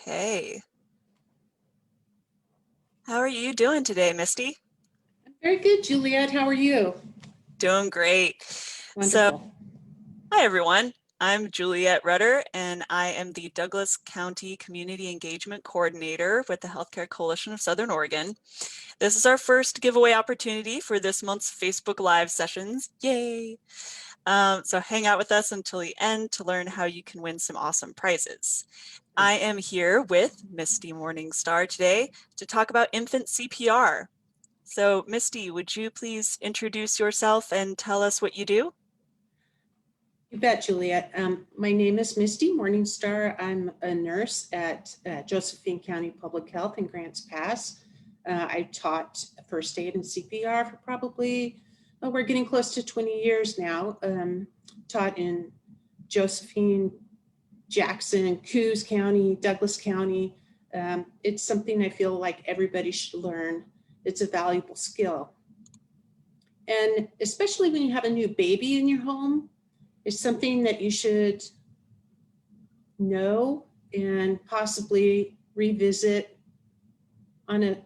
Okay. How are you doing today, Misty? Very good, Juliet. How are you? Doing great. So, Wonderful. hi everyone. I'm Juliet Rudder, and I am the Douglas County Community Engagement Coordinator with the Healthcare Coalition of Southern Oregon. This is our first giveaway opportunity for this month's Facebook Live sessions. Yay! So hang out with us until the end to learn how you can win some awesome prizes. I am here with Misty Morningstar today to talk about infant CPR. So Misty, would you please introduce yourself and tell us what you do? You bet, Juliet. My name is Misty Morningstar. I'm a nurse at Josephine County Public Health in Grants Pass. I taught first aid and CPR for probably, we're getting close to 20 years now. Taught in Josephine, Jackson, Coos County, Douglas County. It's something I feel like everybody should learn. It's a valuable skill. And especially when you have a new baby in your home, it's something that you should know and possibly revisit on a,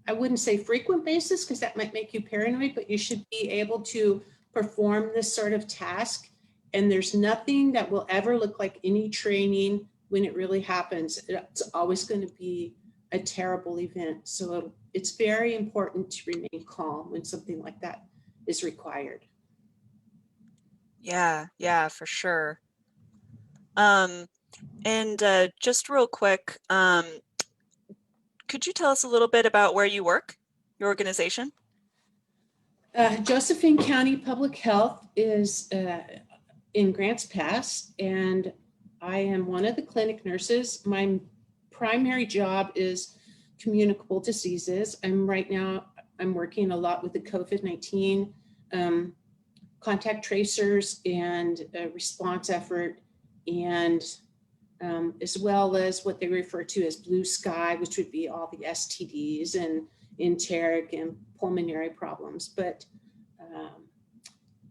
I wouldn't say frequent basis because that might make you paranoid, but you should be able to perform this sort of task. And there's nothing that will ever look like any training when it really happens. It's always going to be a terrible event. So it's very important to remain calm when something like that is required. Yeah, for sure. And just real quick, could you tell us a little bit about where you work, your organization? Josephine County Public Health is in Grants Pass, and I am one of the clinic nurses. My primary job is communicable diseases. Right now, I'm working a lot with the COVID-19 contact tracers and response effort, and as well as what they refer to as blue sky, which would be all the STDs and enteric and pulmonary problems. But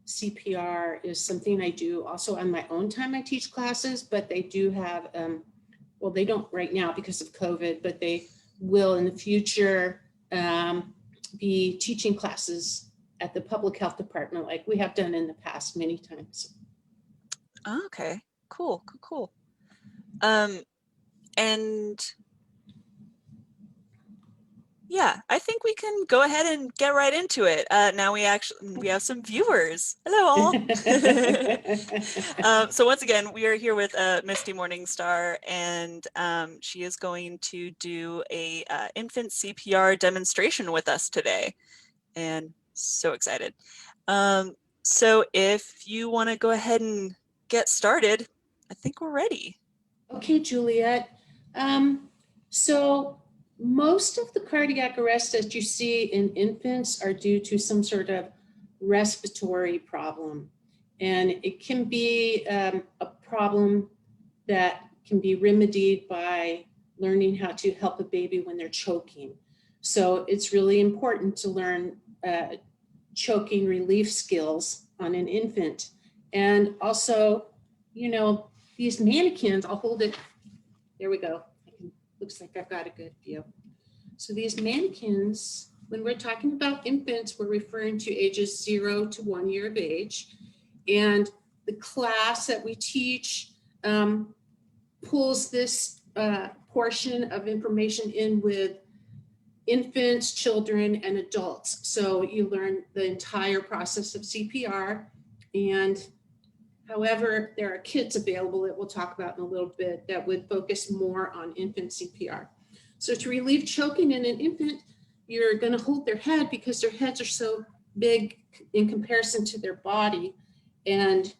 CPR is something I do also on my own time. I teach classes, but they do have, well, they don't right now because of COVID, but they will in the future be teaching classes at the public health department like we have done in the past many times. Okay, cool. And yeah, I think we can go ahead and get right into it. Now we have some viewers. Hello all. So once again, we are here with Misty Morningstar, and she is going to do a infant CPR demonstration with us today, and so excited. So if you want to go ahead and get started, I think we're ready. Okay, Juliet. So most of the cardiac arrests that you see in infants are due to some sort of respiratory problem. And it can be a problem that can be remedied by learning how to help a baby when they're choking. So it's really important to learn choking relief skills on an infant. And also, these mannequins, I'll hold it. There we go. Looks like I've got a good view. So these mannequins, when we're talking about infants, we're referring to ages 0 to 1 year of age. And the class that we teach pulls this portion of information in with infants, children, and adults. So you learn the entire process of CPR. And however, there are kits available that we'll talk about in a little bit that would focus more on infant CPR. So to relieve choking in an infant, you're going to hold their head because their heads are so big in comparison to their body. And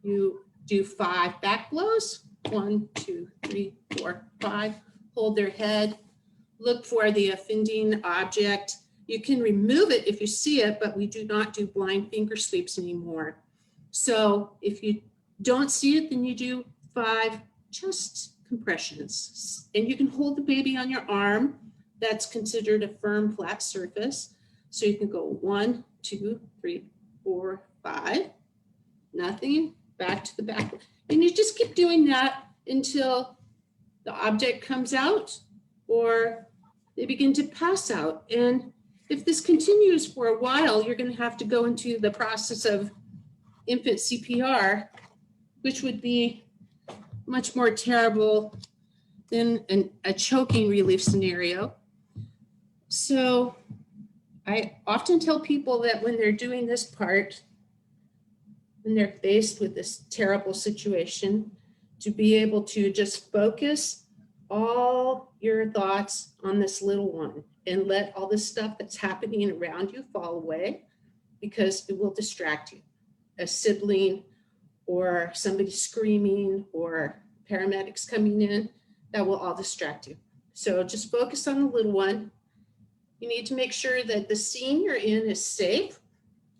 you do 5 back blows. 1, 2, 3, 4, 5. Hold their head. Look for the offending object. You can remove it if you see it, but we do not do blind finger sweeps anymore. So if you don't see it, then you do 5 chest compressions. And you can hold the baby on your arm. That's considered a firm, flat surface. So you can go 1, 2, 3, 4, 5. Nothing. Back to the back. And you just keep doing that until the object comes out or they begin to pass out. And if this continues for a while, you're going to have to go into the process of infant CPR, which would be much more terrible than a choking relief scenario. So I often tell people that when they're doing this part, when they're faced with this terrible situation, to be able to just focus all your thoughts on this little one and let all this stuff that's happening around you fall away, because it will distract you. A sibling or somebody screaming or paramedics coming in, that will all distract you. So just focus on the little one. You need to make sure that the scene you're in is safe.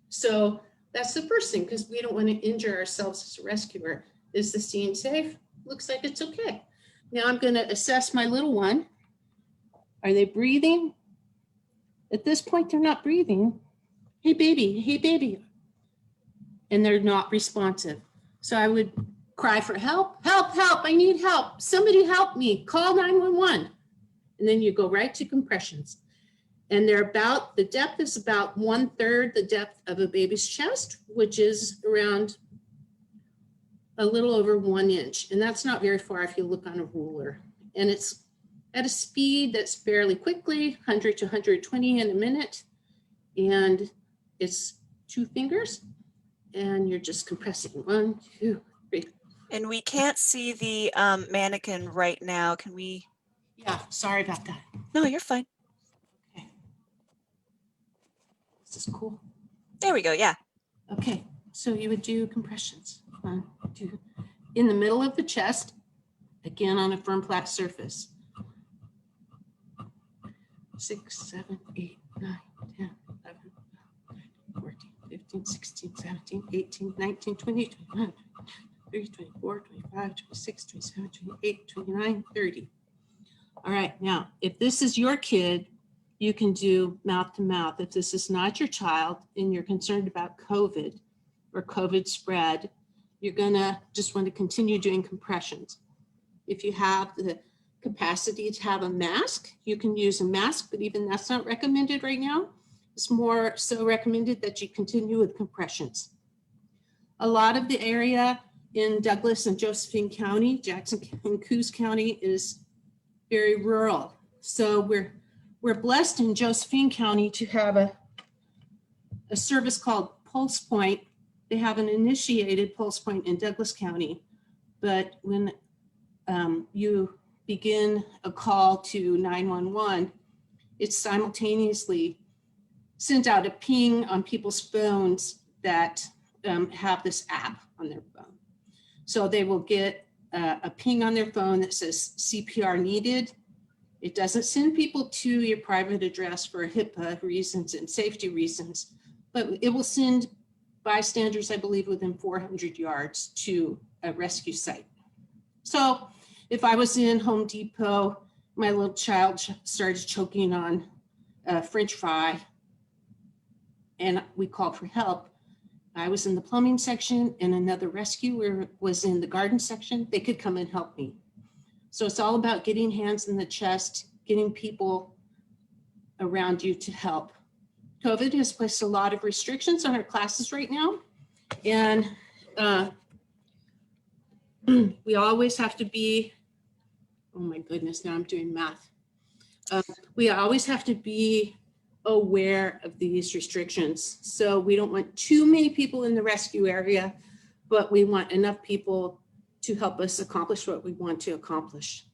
So that's the first thing, because we don't want to injure ourselves as a rescuer. Is the scene safe? Looks like it's okay. Now I'm going to assess my little one. Are they breathing? At this point, they're not breathing. Hey, baby, hey, baby. And they're not responsive. So I would cry for help, help, help, I need help. Somebody help me, call 911. And then you go right to compressions. And they're about, the depth is about 1/3 the depth of a baby's chest, which is around a little over 1 inch. And that's not very far if you look on a ruler. And it's at a speed that's fairly quickly, 100 to 120 in a minute. And it's 2 fingers. And you're just compressing 1, 2, 3. And we can't see the mannequin right now. Can we? Yeah, sorry about that. No, you're fine. Okay. This is cool. There we go. Yeah. Okay, so you would do compressions. 1, 2, in the middle of the chest, again on a firm flat surface. 6, 7, 8, 9, 10, 11, 12, 14, 15, 16, 17, 18, 19, 20, 21, 23, 24, 25, 26, 27, 28, 29, 30. All right, now, if this is your kid, you can do mouth to mouth. If this is not your child and you're concerned about COVID or COVID spread, you're gonna just want to continue doing compressions. If you have the capacity to have a mask, you can use a mask, but even that's not recommended right now. It's more so recommended that you continue with compressions. A lot of the area in Douglas and Josephine County, Jackson and Coos County is very rural. So we're blessed in Josephine County to have a service called Pulse Point. They have an initiated Pulse Point in Douglas County, but when you begin a call to 911, it simultaneously sends out a ping on people's phones that have this app on their phone. So they will get a ping on their phone that says CPR needed. It doesn't send people to your private address for HIPAA reasons and safety reasons, but it will send bystanders, I believe, within 400 yards to a rescue site. So if I was in Home Depot, my little child started choking on a French fry and we called for help, I was in the plumbing section and another rescuer was in the garden section, they could come and help me. So it's all about getting hands in the chest, getting people around you to help. COVID has placed a lot of restrictions on our classes right now. And we always have to be, oh my goodness, now I'm doing math. We always have to be aware of these restrictions. So we don't want too many people in the rescue area, but we want enough people to help us accomplish what we want to accomplish.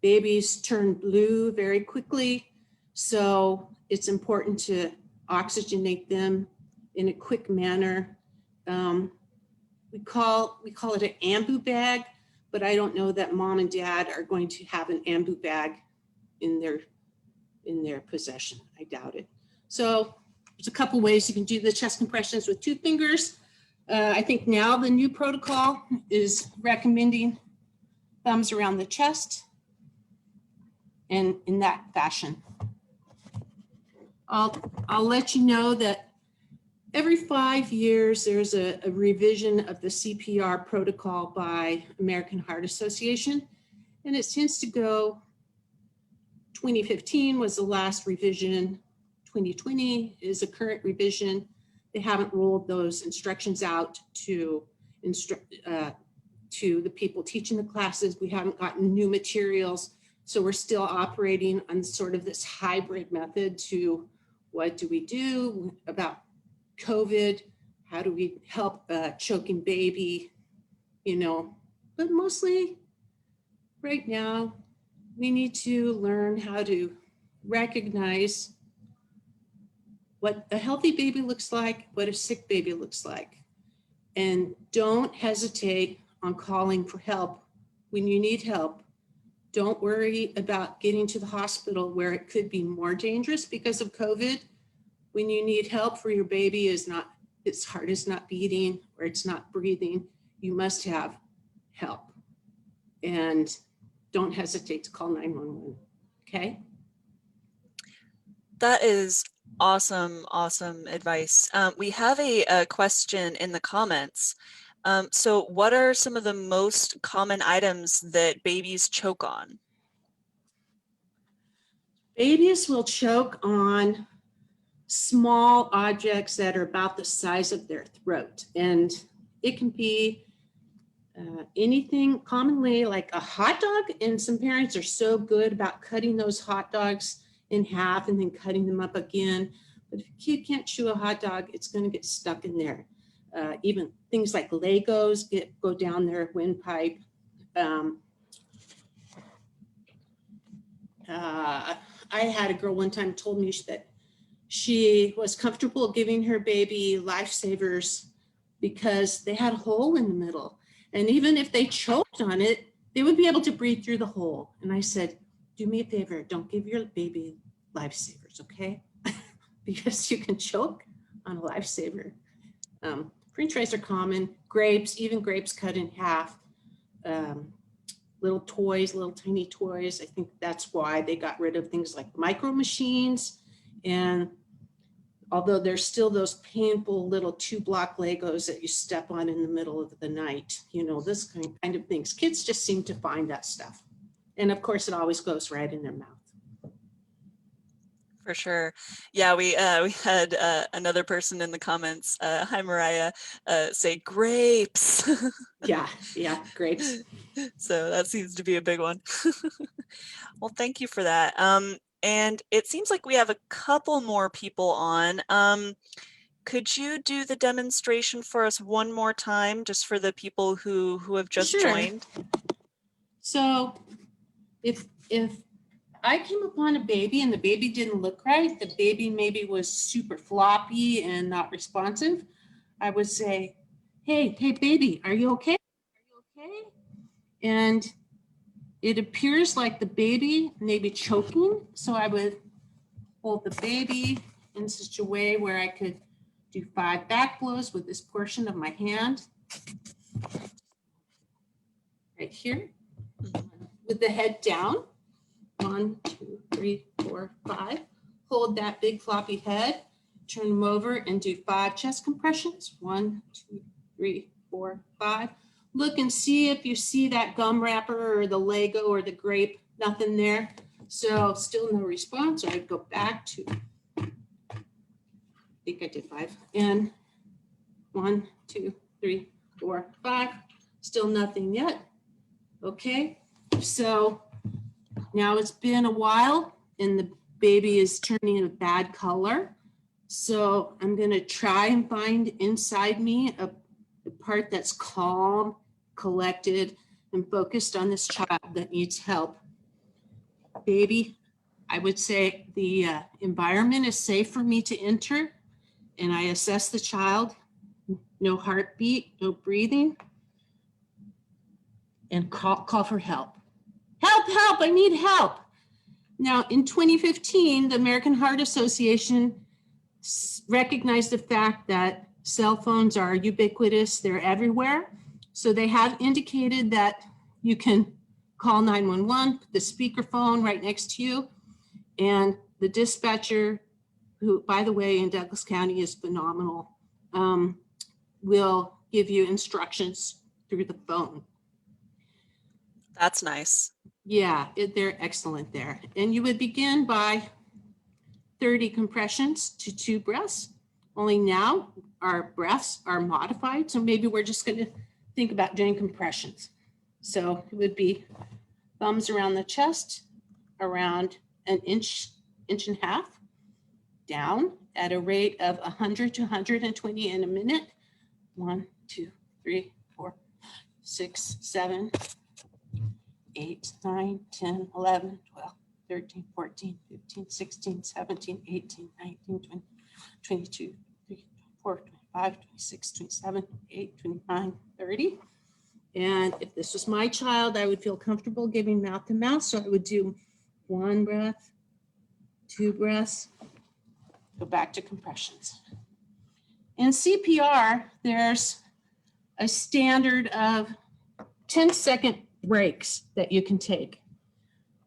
Babies turn blue very quickly, so it's important to oxygenate them in a quick manner. We call it an ambu bag, but I don't know that mom and dad are going to have an ambu bag in their possession. I doubt it. So there's a couple ways you can do the chest compressions with 2 fingers. I think now the new protocol is recommending thumbs around the chest and in that fashion. I'll let you know that Every 5 years, there's a revision of the CPR protocol by American Heart Association, and it tends to go, 2015 was the last revision, 2020 is a current revision. They haven't rolled those instructions out to the people teaching the classes. We haven't gotten new materials, so we're still operating on sort of this hybrid method to what do we do about COVID? How do we help a choking baby? But mostly right now, we need to learn how to recognize what a healthy baby looks like, what a sick baby looks like. And don't hesitate on calling for help when you need help. Don't worry about getting to the hospital where it could be more dangerous because of COVID. When you need help for your baby its heart is not beating or it's not breathing, you must have help. And don't hesitate to call 911, okay? That is awesome advice. We have a question in the comments. So what are some of the most common items that babies choke on? Babies will choke on small objects that are about the size of their throat. And it can be anything, commonly like a hot dog. And some parents are so good about cutting those hot dogs in half and then cutting them up again. But if a kid can't chew a hot dog, it's going to get stuck in there. Even things like Legos go down their windpipe. I had a girl one time told me that she was comfortable giving her baby lifesavers because they had a hole in the middle. And even if they choked on it, they would be able to breathe through the hole. And I said, do me a favor, don't give your baby lifesavers, okay? Because you can choke on a lifesaver. French fries are common, grapes, even grapes cut in half. Little toys, little tiny toys. I think that's why they got rid of things like micro machines. And although there's still those painful little 2-block Legos that you step on in the middle of the night, this kind of things. Kids just seem to find that stuff. And of course, it always goes right in their mouth. For sure. Yeah, we had another person in the comments, hi Mariah, say grapes. Yeah, grapes. So that seems to be a big one. Well, thank you for that. And it seems like we have a couple more people on. Could you do the demonstration for us one more time, just for the people who have just joined? So if I came upon a baby and the baby didn't look right, the baby maybe was super floppy and not responsive, I would say, hey baby, are you okay? And it appears like the baby may be choking. So I would hold the baby in such a way where I could do 5 back blows with this portion of my hand. Right here, with the head down. 1, 2, 3, 4, 5. Hold that big floppy head, turn them over and do 5 chest compressions. 1, 2, 3, 4, 5. Look and see if you see that gum wrapper or the Lego or the grape, nothing there. So still no response. So I'd go back to, I think I did 5. And 1, 2, 3, 4, 5. Still nothing yet. Okay, so now it's been a while and the baby is turning a bad color. So I'm going to try and find inside me a part that's calm, collected, and focused on this child that needs help. Baby, I would say the environment is safe for me to enter, and I assess the child. No heartbeat, no breathing, and call for help. Help, I need help. Now, in 2015, the American Heart Association recognized the fact that cell phones are ubiquitous, they're everywhere. So they have indicated that you can call 911, the speakerphone right next to you, and the dispatcher, who, by the way, in Douglas County is phenomenal. will give you instructions through the phone. That's nice. Yeah, they're excellent there. And you would begin by 30 compressions to 2 breaths. Only now our breaths are modified, so maybe we're just going to think about doing compressions. So it would be thumbs around the chest, around an inch and a half, down at a rate of 100 to 120 in a minute. 1, 2, 3, 4, 6, 7, 8, 9, 10, 11, 12, 13, 14, 15, 16, 17, 18, 19, 20, 22, 23, 24, 25, 26, 27, 28, 29, 30. And if this was my child, I would feel comfortable giving mouth to mouth. So I would do 1 breath, 2 breaths, go back to compressions. In CPR, there's a standard of 10-second breaks that you can take.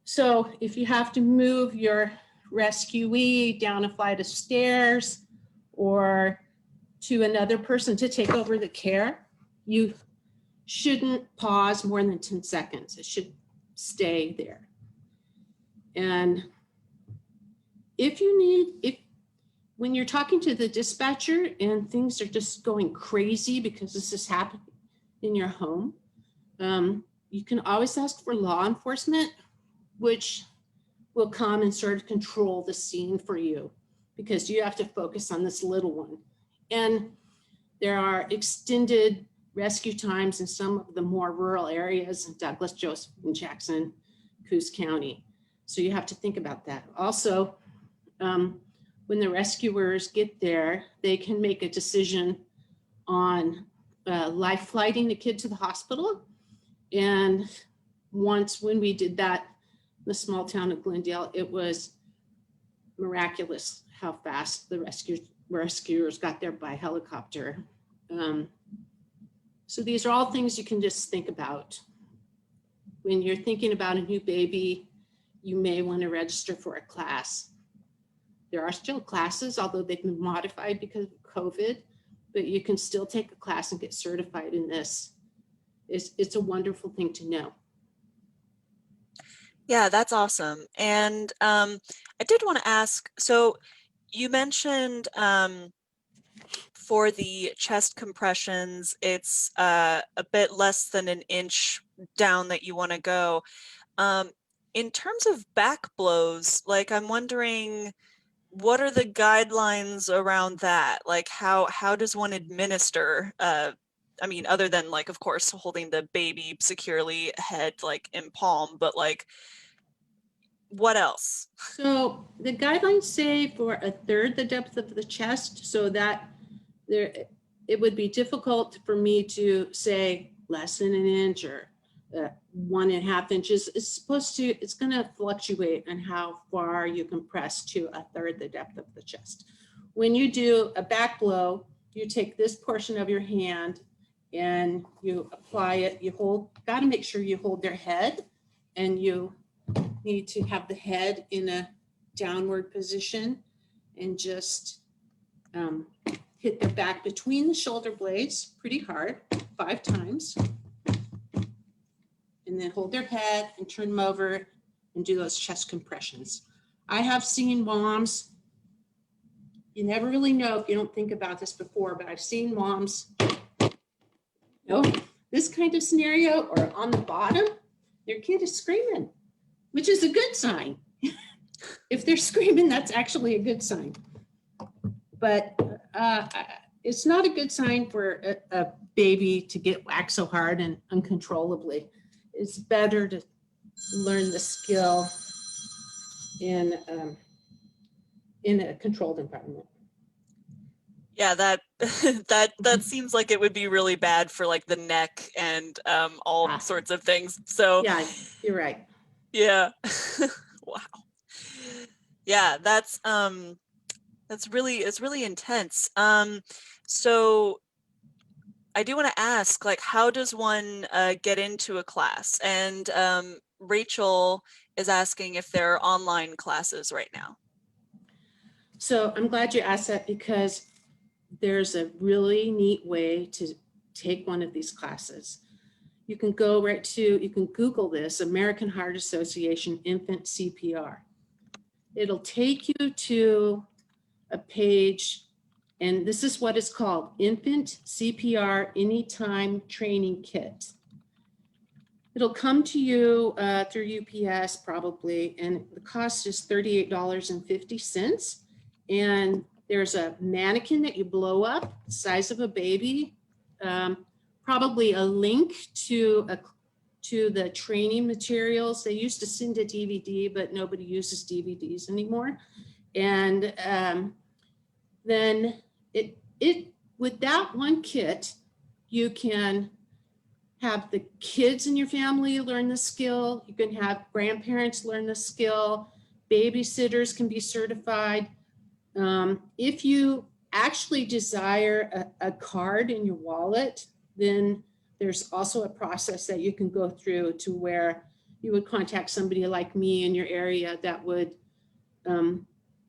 So if you have to move your rescuee down a flight of stairs or to another person to take over the care, you shouldn't pause more than 10 seconds. It should stay there. And when you're talking to the dispatcher and things are just going crazy because this is happening in your home, you can always ask for law enforcement, which will come and sort of control the scene for you because you have to focus on this little one. And there are extended rescue times in some of the more rural areas in Douglas, Joseph, and Jackson, Coos County. So you have to think about that. Also, when the rescuers get there, they can make a decision on life flighting the kid to the hospital. And once when we did that, the small town of Glendale, it was miraculous how fast the rescuers got there by helicopter. So these are all things you can just think about. When you're thinking about a new baby, you may want to register for a class. There are still classes, although they've been modified because of COVID, but you can still take a class and get certified in this. It's a wonderful thing to know. Yeah, that's awesome. And I did want to ask, so you mentioned for the chest compressions, it's a bit less than an inch down that you want to go. In terms of back blows, like I'm wondering, what are the guidelines around that? Like how does one administer, I mean, other than like, of course, holding the baby securely head like in palm, but like, what else? So the guidelines say for 1/3 the depth of the chest, so that it would be difficult for me to say less than an inch or 1.5 inches. It's going to fluctuate on how far you compress to 1/3 the depth of the chest. When you do a back blow, you take this portion of your hand and you apply it. Got to make sure you hold their head, and you need to have the head in a downward position and just hit their back between the shoulder blades pretty hard 5 times. And then hold their head and turn them over and do those chest compressions. I have seen moms, you never really know if you don't think about this before, but I've seen moms, this kind of scenario, or on the bottom, their kid is screaming, which is a good sign. If they're screaming, that's actually a good sign. But it's not a good sign for a baby to get whacked so hard and uncontrollably. It's better to learn the skill in a controlled environment. Yeah, that that seems like it would be really bad for like the neck and all sorts of things. So yeah, you're right. Yeah. Wow. Yeah, it's really intense. So I do want to ask, like, how does one get into a class? And Rachel is asking if there are online classes right now. So I'm glad you asked that, because there's a really neat way to take one of these classes. You can go right to, you can Google this, American Heart Association Infant CPR. It'll take you to a page, and this is what it's called, Infant CPR Anytime Training Kit. It'll come to you through UPS probably, and the cost is $38.50. And there's a mannequin that you blow up, the size of a baby, probably a link to the training materials. They used to send a DVD, but nobody uses DVDs anymore. And then with that one kit, you can have the kids in your family learn the skill. You can have grandparents learn the skill. Babysitters can be certified. If you actually desire a card in your wallet, then there's also a process that you can go through to where you would contact somebody like me in your area that would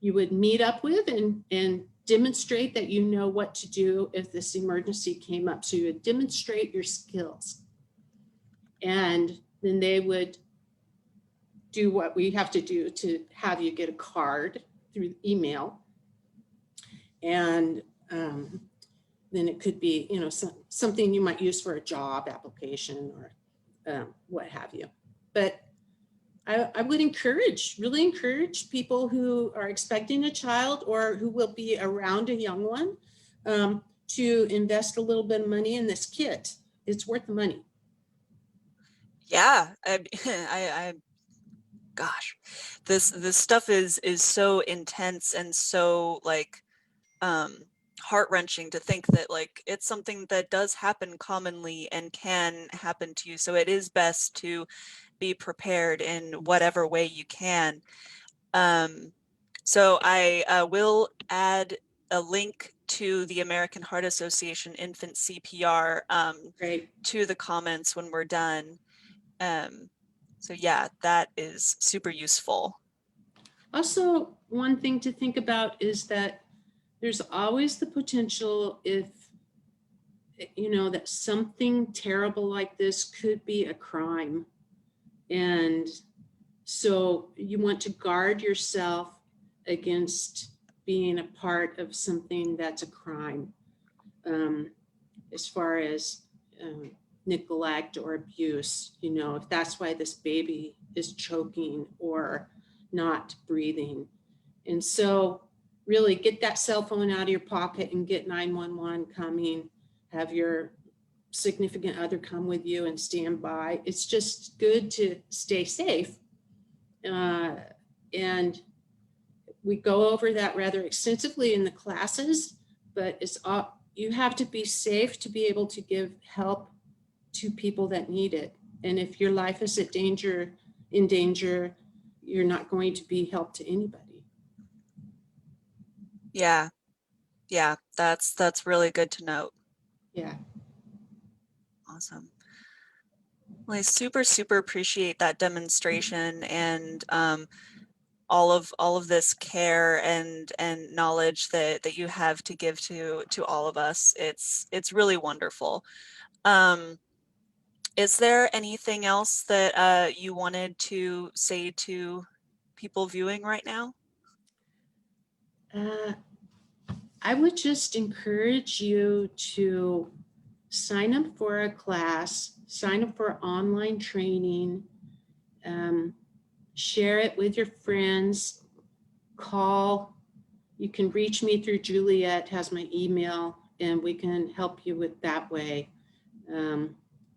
you would meet up with and demonstrate that you know what to do if this emergency came up. So you would demonstrate your skills. And then they would do what we have to do to have you get a card through email. And then it could be, you know, something you might use for a job application or what have you. But I would really encourage people who are expecting a child or who will be around a young one to invest a little bit of money in this kit. It's worth the money. Yeah, gosh, this stuff is so intense and so like heart-wrenching to think that like it's something that does happen commonly and can happen to you. So it is best to be prepared in whatever way you can. So I will add a link to the American Heart Association Infant CPR to the comments when we're done. So yeah, that is super useful. Also, one thing to think about is that there's always the potential if, you know, that something terrible like this could be a crime. And so you want to guard yourself against being a part of something that's a crime, as far as neglect or abuse, you know, if that's why this baby is choking or not breathing. And so really get that cell phone out of your pocket and get 911 coming, have your significant other come with you and stand by. It's just good to stay safe. And we go over that rather extensively in the classes, but it's you have to be safe to be able to give help to people that need it. And if your life is in danger, you're not going to be help to anybody. Yeah. Yeah, that's really good to note. Yeah. Awesome. Well, I super appreciate that demonstration and all of this care and knowledge that you have to give to all of us. It's really wonderful. Is there anything else that you wanted to say to people viewing right now? I would just encourage you to sign up for a class, sign up for online training, share it with your friends, call. You can reach me through Juliet, has my email, and we can help you with that way.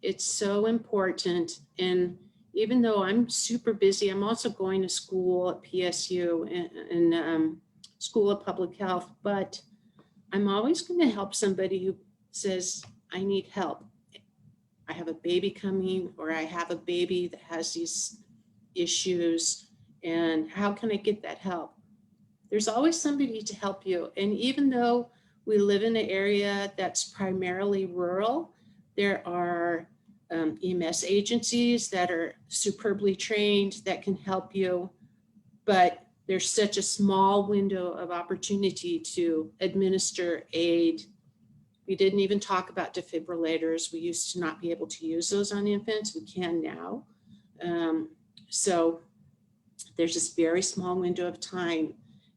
It's so important. And even though I'm super busy, I'm also going to school at PSU and School of Public Health, but I'm always going to help somebody who says, I need help. I have a baby coming, or I have a baby that has these issues, and how can I get that help? There's always somebody to help you. And even though we live in an area that's primarily rural, there are EMS agencies that are superbly trained that can help you. But there's such a small window of opportunity to administer aid. We didn't even talk about defibrillators. We used to not be able to use those on infants. We can now. So there's this very small window of time,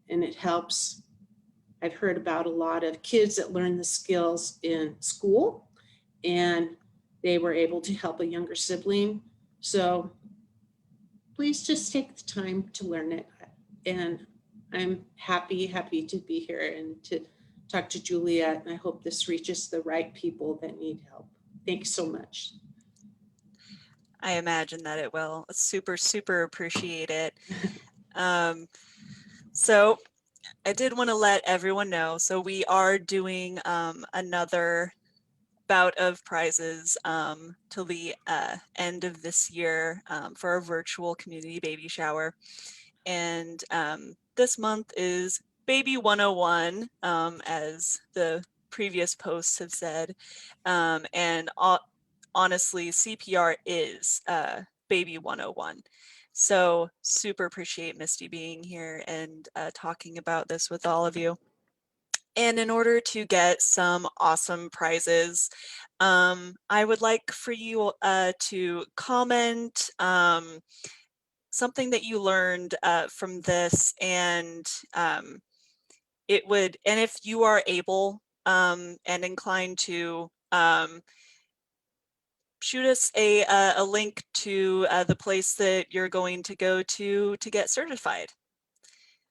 and it helps. I've heard about a lot of kids that learn the skills in school, and they were able to help a younger sibling. So please just take the time to learn it. And I'm happy to be here and to talk to Juliet. And I hope this reaches the right people that need help. Thanks so much. I imagine that it will. Super, super appreciate it. So I did want to let everyone know, so we are doing another bout of prizes till the end of this year for our virtual community baby shower. And this month is Baby 101, as the previous posts have said. And honestly, CPR is Baby 101. So super appreciate Misty being here and talking about this with all of you. And in order to get some awesome prizes, I would like for you to comment something that you learned from this, and and if you are able and inclined to, shoot us a link to the place that you're going to go to get certified.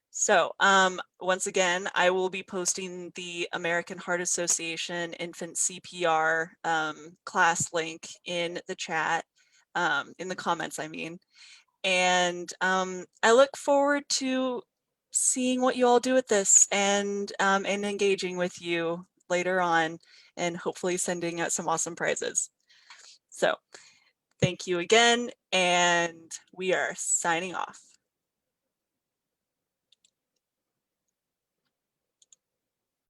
So once again, I will be posting the American Heart Association Infant CPR class link in the chat, in the comments, I mean. And I look forward to seeing what you all do with this and engaging with you later on, and hopefully sending out some awesome prizes. So thank you again, and we are signing off.